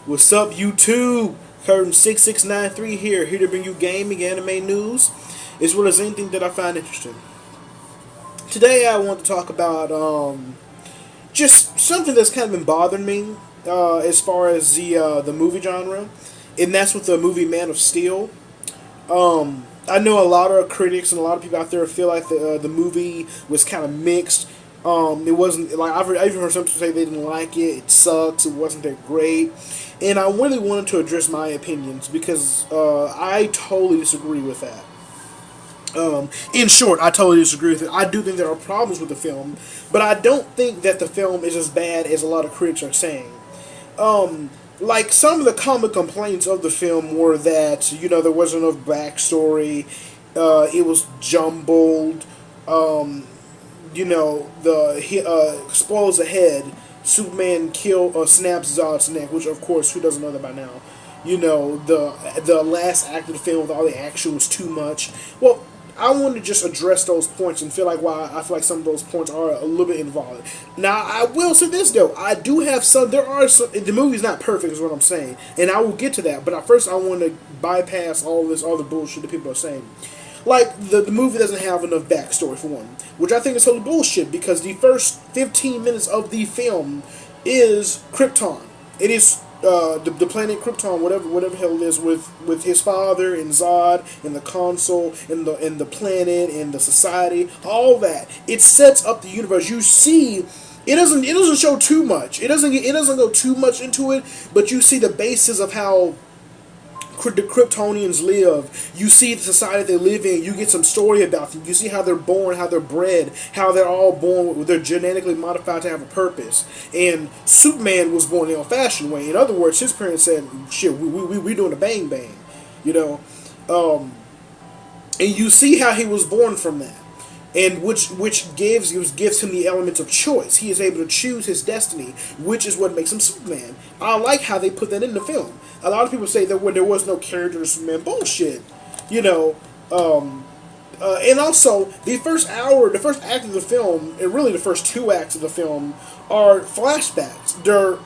What's up, YouTube? Curtain6693 here to bring you gaming anime news, as well as anything that I find interesting. Today, I want to talk about just something that's kind of been bothering me as far as the movie genre, and that's with the movie Man of Steel. I know a lot of critics and a lot of people out there feel like the movie was kind of mixed. It wasn't like I've even heard some people say they didn't like it. It sucks. It wasn't that great, and I really wanted to address my opinions because I totally disagree with that. In short, I totally disagree with it. I do think there are problems with the film, but I don't think that the film is as bad as a lot of critics are saying. Like some of the common complaints of the film were that there wasn't enough backstory, it was jumbled. Spoils ahead. Superman snaps Zod's neck, which of course who doesn't know that by now. The last act of the film with all the action was too much. Well, I want to just address those points and feel like why I feel like some of those points are a little bit invalid. Now, I will say this though, I do have some. There are some. The movie's not perfect, is what I'm saying, and I will get to that. But at first, I want to bypass all this other bullshit that people are saying. Like the movie doesn't have enough backstory for one, which I think is totally bullshit because the first 15 minutes of the film is Krypton. It is the planet Krypton, whatever the hell it is, with his father and Zod and the console and the planet and the society, all that. It sets up the universe. You see, it doesn't show too much. It doesn't go too much into it, but you see the basis of how the Kryptonians live. You see the society they live in. You get some story about them. You see how they're born, how they're bred, how they're all born. They're genetically modified to have a purpose. And Superman was born the old-fashioned way. In other words, his parents said, "Shit, we doing a bang bang," you know. And you see how he was born from that, and which gives him the elements of choice. He is able to choose his destiny, which is what makes him Superman. I like how they put that in the film. A lot of people say that when there was no character to Superman, bullshit, you know. And also the first act of the film, and really the first two acts of the film are flashbacks. They'll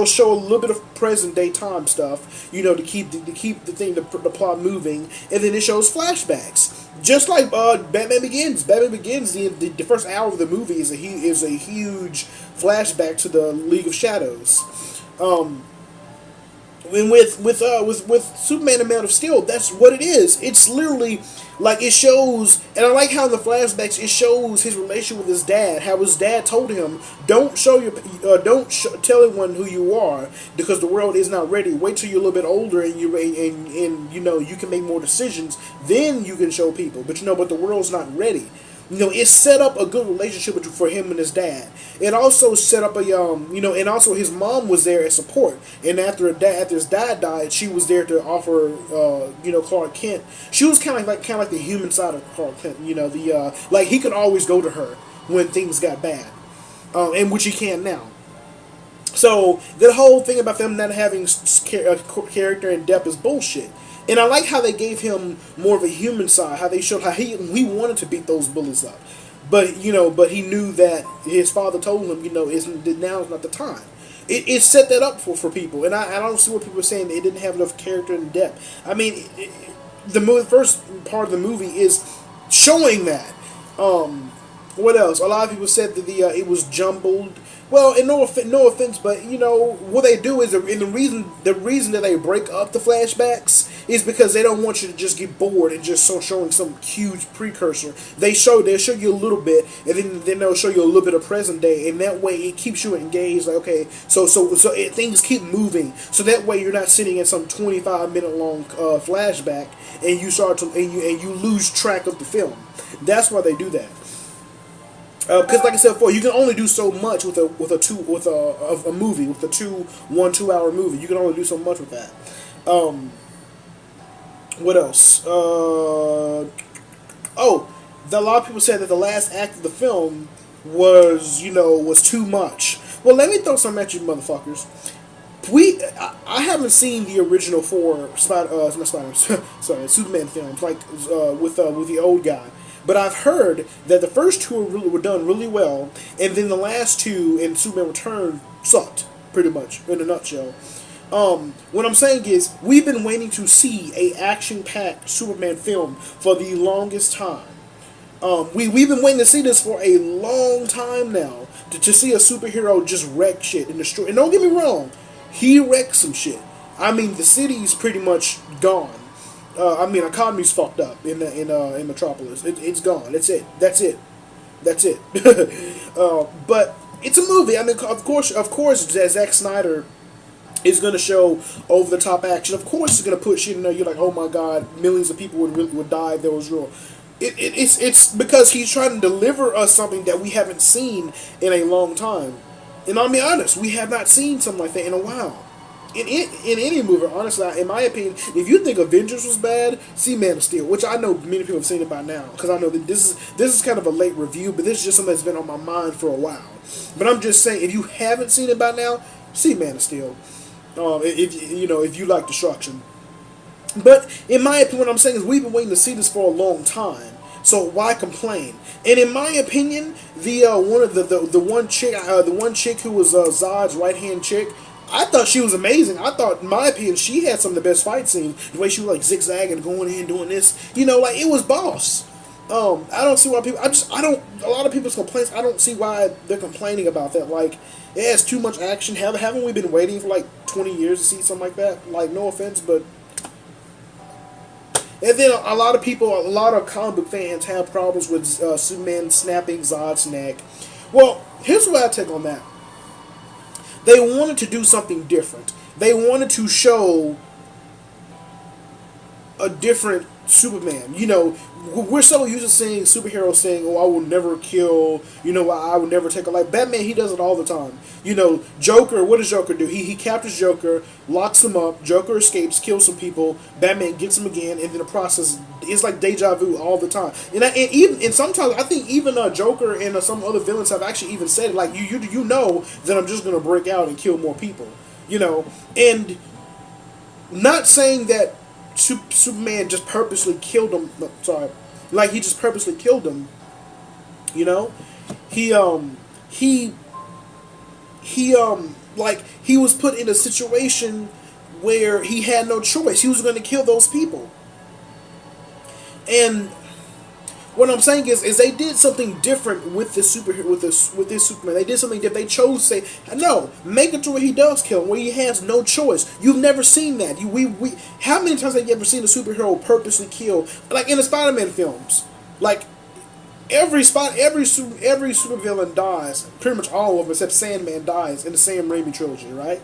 show a little bit of present day time stuff, to keep the plot moving, and then it shows flashbacks. Just like Batman Begins. Batman Begins, the first hour of the movie is a huge flashback to the League of Shadows. And with Superman and Man of Steel, that's what it is. It's literally like it shows, and I like how in the flashbacks it shows his relation with his dad. How his dad told him, "Don't tell anyone who you are because the world is not ready. Wait till you're a little bit older and you can make more decisions. Then you can show people. But the world's not ready." It set up a good relationship for him and his dad. It also set up and also his mom was there as support. And after his dad died, she was there to offer, Clark Kent. She was kind of like the human side of Clark Kent. Like he could always go to her when things got bad, and which he can now. So the whole thing about them not having character and depth is bullshit. And I like how they gave him more of a human side. How they showed how he wanted to beat those bullies up, but he knew that his father told him, now is not the time. It set that up for people, and I don't see what people are saying they didn't have enough character and depth. I mean, the first part of the movie is showing that. What else? A lot of people said that it was jumbled. Well, and no offense, but what they do is, and the reason that they break up the flashbacks is because they don't want you to just get bored and just showing some huge precursor. They'll show you a little bit, and then they'll show you a little bit of present day, and that way it keeps you engaged. Like, okay, things keep moving, so that way you're not sitting in some 25-minute long flashback, and you lose track of the film. That's why they do that. Because, like I said before, you can only do so much with a movie, with a 2 hour movie. You can only do so much with that. What else? A lot of people said that the last act of the film was too much. Well, let me throw something at you, motherfuckers. I haven't seen the original four Superman films, like with the old guy. But I've heard that the first two were done really well, and then the last two in Superman Return sucked, pretty much, in a nutshell. What I'm saying is, we've been waiting to see a action-packed Superman film for the longest time. We've been waiting to see this for a long time now. To see a superhero just wreck shit and destroy. And don't get me wrong, he wrecked some shit. I mean, the city's pretty much gone. I mean, economy's fucked up in Metropolis. It's gone. That's it. That's it. That's it. But it's a movie. I mean, of course, Zack Snyder is going to show over the top action. Of course, it's going to put shit in there. You're like, oh my god, millions of people would die if that was real. It's because he's trying to deliver us something that we haven't seen in a long time. And I'll be honest, we have not seen something like that in a while. In any movie, honestly, in my opinion, if you think Avengers was bad, see Man of Steel, which I know many people have seen it by now, because I know that this is kind of a late review, but this is just something that's been on my mind for a while. But I'm just saying, if you haven't seen it by now, see Man of Steel. If you like destruction. But in my opinion, what I'm saying is we've been waiting to see this for a long time. So why complain? And in my opinion, the one chick who was Zod's right hand chick, I thought she was amazing. I thought, in my opinion, she had some of the best fight scenes. The way she was like zigzagging, going in, doing this, like it was boss. I don't see why people. I don't. A lot of people's complaints. I don't see why they're complaining about that. Like, it has too much action. Haven't we been waiting for like 20 years to see something like that? Like, no offense, but. And then a lot of comic book fans have problems with Superman snapping Zod's neck. Well, here's what I take on that. They wanted to do something different. They wanted to show a different Superman. We're so used to seeing superheroes saying, "Oh, I will never kill." I will never take a life. Batman, he does it all the time. Joker. What does Joker do? He captures Joker, locks him up. Joker escapes, kills some people. Batman gets him again, and then the process is like deja vu all the time. And sometimes I think even Joker and some other villains have actually even said, like, you know that I'm just gonna break out and kill more people. And not saying that Superman just purposely killed him. No, sorry, like he just purposely killed him. He like he was put in a situation where he had no choice. He was going to kill those people. And what I'm saying is they did something different with this Superman. They did something different. They chose to say, no, make it to where he does kill him, where he has no choice. You've never seen that. How many times have you ever seen a superhero purposely kill? Like in the Spider-Man films, like every supervillain dies. Pretty much all of them except Sandman dies in the Sam Raimi trilogy, right?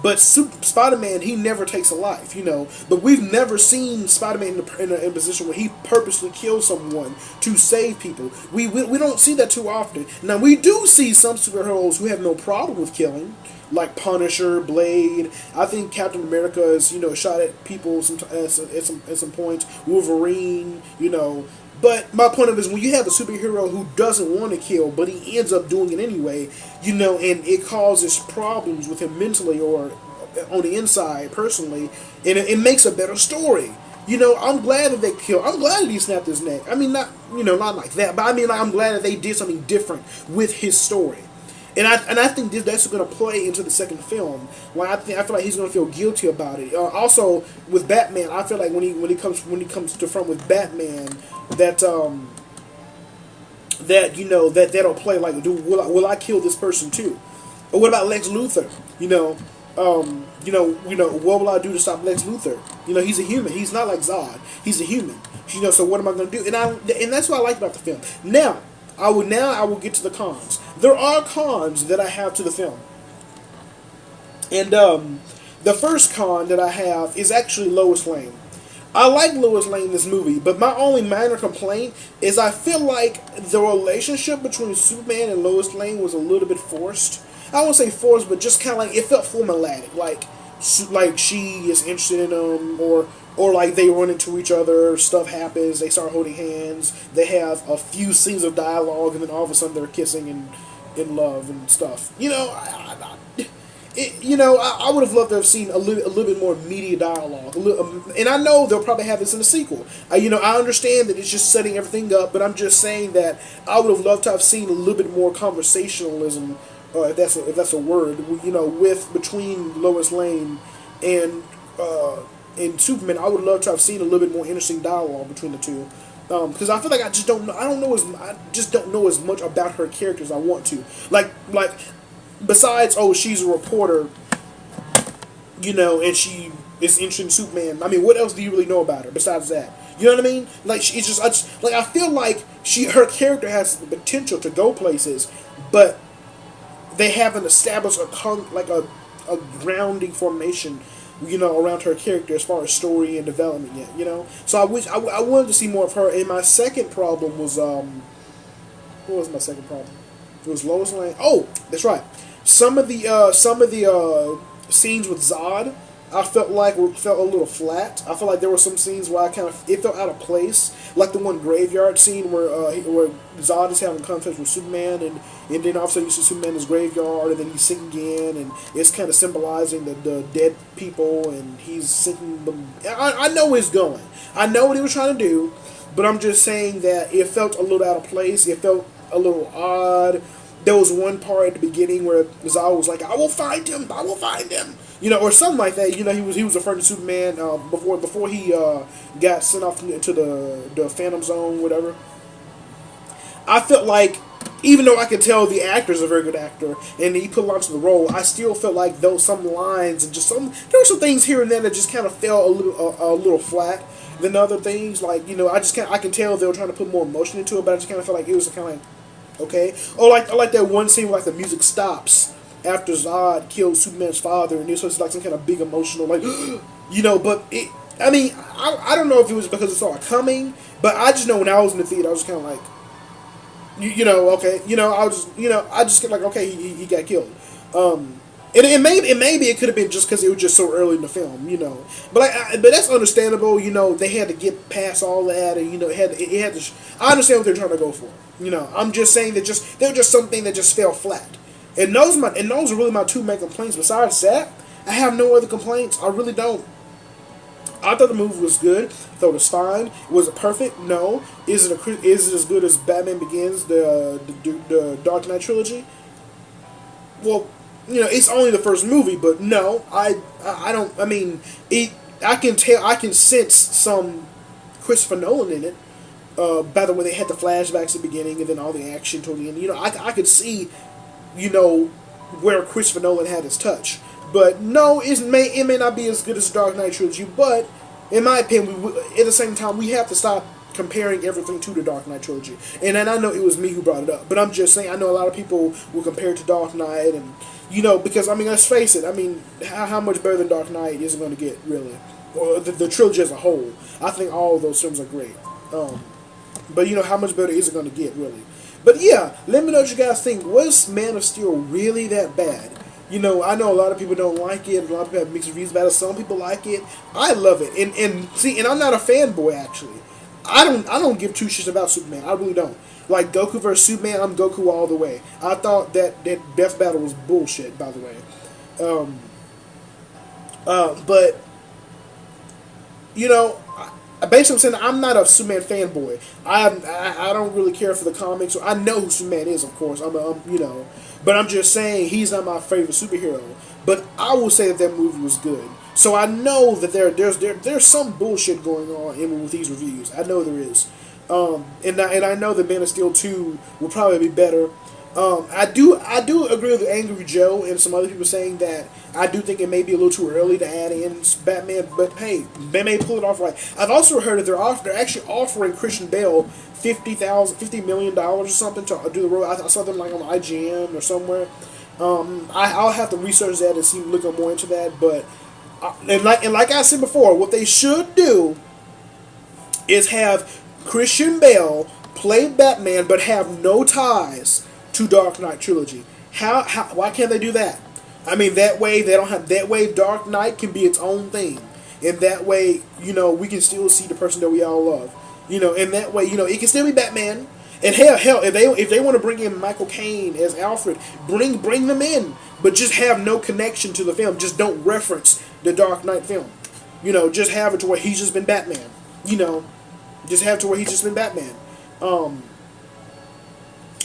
But Spider-Man, he never takes a life, But we've never seen Spider-Man in a position where he purposely kills someone to save people. We don't see that too often. Now, we do see some superheroes who have no problem with killing, like Punisher, Blade. I think Captain America is, shot at people at some points. Wolverine, But my point of is when you have a superhero who doesn't want to kill, but he ends up doing it anyway, and it causes problems with him mentally or on the inside, personally, and it makes a better story. I'm glad that they killed. I'm glad that he snapped his neck. I mean, not like that, but I mean, like, I'm glad that they did something different with his story. And I think that's going to play into the second film. I feel like he's going to feel guilty about it. Also, with Batman, I feel like when he comes to front with Batman, that'll play like, will I kill this person too? Or what about Lex Luthor? What will I do to stop Lex Luthor? He's a human. He's not like Zod. He's a human. So what am I going to do? And that's what I like about the film. Now I will get to the cons. There are cons that I have to the film. And the first con that I have is actually Lois Lane. I like Lois Lane in this movie, but my only minor complaint is I feel like the relationship between Superman and Lois Lane was a little bit forced. I won't say forced, but just kind of like, it felt formulaic. Like she is interested in him, or like they run into each other, stuff happens, they start holding hands, they have a few scenes of dialogue, and then all of a sudden they're kissing and in love and stuff. I would have loved to have seen a little bit more media dialogue. And I know they'll probably have this in the sequel. I understand that it's just setting everything up, but I'm just saying that I would have loved to have seen a little bit more conversationalism if that's a word, you know, with between Lois Lane and and Superman. I would love to have seen a little bit more interesting dialogue between the two. Because I feel like I just don't know. I just don't know as much about her character as I want to. Like besides, oh, she's a reporter, you know, and she is interested in Superman. I mean, what else do you really know about her besides that? You know what I mean? Like, I feel like her character has the potential to go places, but they haven't established a grounding formation, you know, around her character as far as story and development yet. You know, so I wanted to see more of her. And my second problem was what was my second problem? It was Lois Lane. Oh, that's right. Some of the scenes with Zod, I felt a little flat. I felt like there were some scenes where it felt out of place, like the one graveyard scene where Zod is having conflict with Superman, and then also you see Superman in his graveyard, and then he's sinking in, and it's kind of symbolizing the dead people, and he's sinking them. I know where he's going. I know what he was trying to do, but I'm just saying that it felt a little out of place. It felt a little odd. There was one part at the beginning where Zod was like, "I will find him. I will find him." You know, or something like that. You know, he was referring to Superman before he got sent off into the Phantom Zone, whatever. I felt like, even though I could tell the actor's a very good actor and he put a lot to the role, I still felt like some lines and there were some things here and there that just kind of fell a little flat than other things. Like, you know, I can tell they were trying to put more emotion into it, but I just kind of felt like it was kind of like, okay. Or I like that one scene where like the music stops after Zod kills Superman's father, and it's like some kind of big emotional, like, you know. But I mean, I don't know if it was because it saw it coming, but I just know when I was in the theater, I was kind of like, you know, okay, you know, I just get like, okay, he got killed. And maybe it could have been just because it was just so early in the film, you know. But but that's understandable, you know. They had to get past all that, and you know, it had to. I understand what they're trying to go for, you know. I'm just saying that there was just something that just fell flat, and those are really my two main complaints. Besides that, I have no other complaints. I really don't. I thought the movie was good. I thought it was fine. Was it perfect? No. Is it as good as Batman Begins, the Dark Knight trilogy? Well, you know, it's only the first movie, but no, I don't. I mean, I can sense some Christopher Nolan in it. By the way, they had the flashbacks at the beginning and then all the action toward the end. You know, I could see, you know, where Christopher Nolan had his touch. But no, it may not be as good as the Dark Knight trilogy. But in my opinion, at the same time, we have to stop comparing everything to the Dark Knight trilogy. And then I know it was me who brought it up, but I'm just saying, I know a lot of people will compare it to Dark Knight, and you know, because I mean, let's face it. I mean, how much better than Dark Knight is it going to get, really? Or the trilogy as a whole. I think all of those films are great. But you know, how much better is it going to get, really? But yeah, let me know what you guys think. Was Man of Steel really that bad? You know, I know a lot of people don't like it. A lot of people have mixed reviews about it. Some people like it. I love it. And I'm not a fanboy, actually. I don't give two shits about Superman. I really don't. Like Goku vs Superman, I'm Goku all the way. I thought that death battle was bullshit, by the way. But you know, basically I'm saying I'm not a Superman fanboy. I don't really care for the comics. I know who Superman is, of course. I'm you know, but I'm just saying he's not my favorite superhero. But I will say that movie was good. So I know that there's some bullshit going on with these reviews. I know there is. And I know that Man of Steel 2 will probably be better. I do agree with Angry Joe and some other people saying that I do think it may be a little too early to add in Batman, but hey, they may pull it off right. I've also heard that they're actually offering Christian Bale $50 million or something to do the role. I saw them like on IGN or somewhere. I'll have to research that and see, look more into that. But and like I said before, what they should do is have Christian Bale play Batman, but have no ties to Dark Knight trilogy. Why can't they do that? I mean, that way they don't have. That way, Dark Knight can be its own thing, and that way, you know, we can still see the person that we all love. You know, and that way, you know, it can still be Batman. And hell, if they want to bring in Michael Caine as Alfred, bring them in, but just have no connection to the film. Just don't reference the Dark Knight film. You know, just have it to where he's just been Batman. You know, just have it to where he's just been Batman.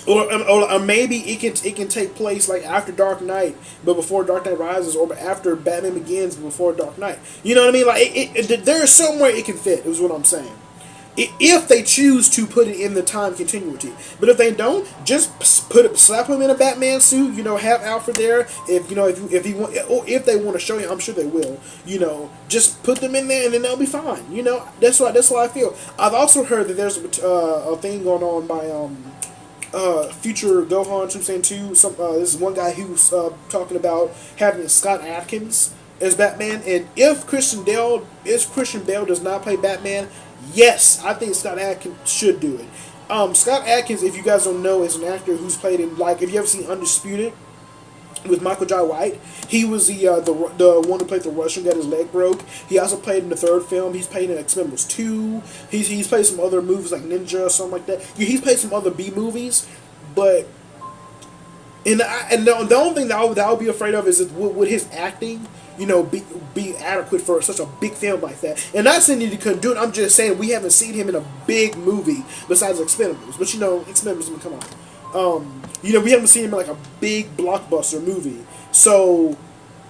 or maybe it can take place like after Dark Knight, but before Dark Knight Rises, or after Batman Begins, but before Dark Knight. You know what I mean? Like there's somewhere it can fit. Is what I'm saying. If they choose to put it in the time continuity, but if they don't, just slap him in a Batman suit. You know, have Alfred there. If you know if he want, or if they want to show you, I'm sure they will. You know, just put them in there and then they'll be fine. You know, that's why I feel. I've also heard that there's a thing going on by future Gohan Super Saiyan 2. This is one guy who's talking about having Scott Adkins as Batman, and if Christian Bale does not play Batman, yes, I think Scott Adkins should do it. Scott Adkins, if you guys don't know, is an actor who's played in, like, if you ever seen Undisputed with Michael Jai White, he was the one who played the Russian, got his leg broke. He also played in the third film. He's played in Expendables 2. He's played some other movies like Ninja or something like that. Yeah, he's played some other B movies, but the only thing that I would be afraid of is that would his acting, you know, be adequate for such a big film like that. And not saying that he couldn't do it. I'm just saying we haven't seen him in a big movie besides Expendables. But you know, Expendables, come on. You know, we haven't seen him in like a big blockbuster movie. So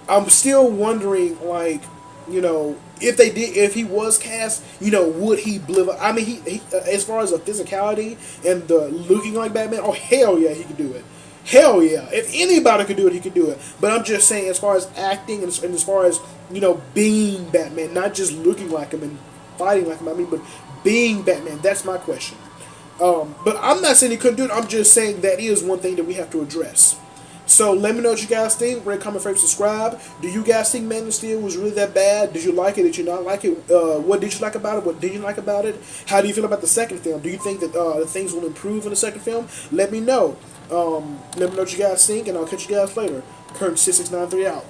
I'm still wondering, like, you know, if he was cast, you know, would he live? I mean, he as far as the physicality and the looking like Batman, oh hell yeah, he could do it. Hell yeah. If anybody could do it, he could do it. But I'm just saying, as far as acting and as far as, you know, being Batman, not just looking like him and fighting like him, I mean, but being Batman, that's my question. But I'm not saying he couldn't do it. I'm just saying that is one thing that we have to address. So let me know what you guys think. Rate, comment, favorite, subscribe. Do you guys think Man of Steel was really that bad? Did you like it? Did you not like it? What did you like about it? What did you like about it? How do you feel about the second film? Do you think that things will improve in the second film? Let me know. Let me know what you guys think, and I'll catch you guys later. Current 6693 out.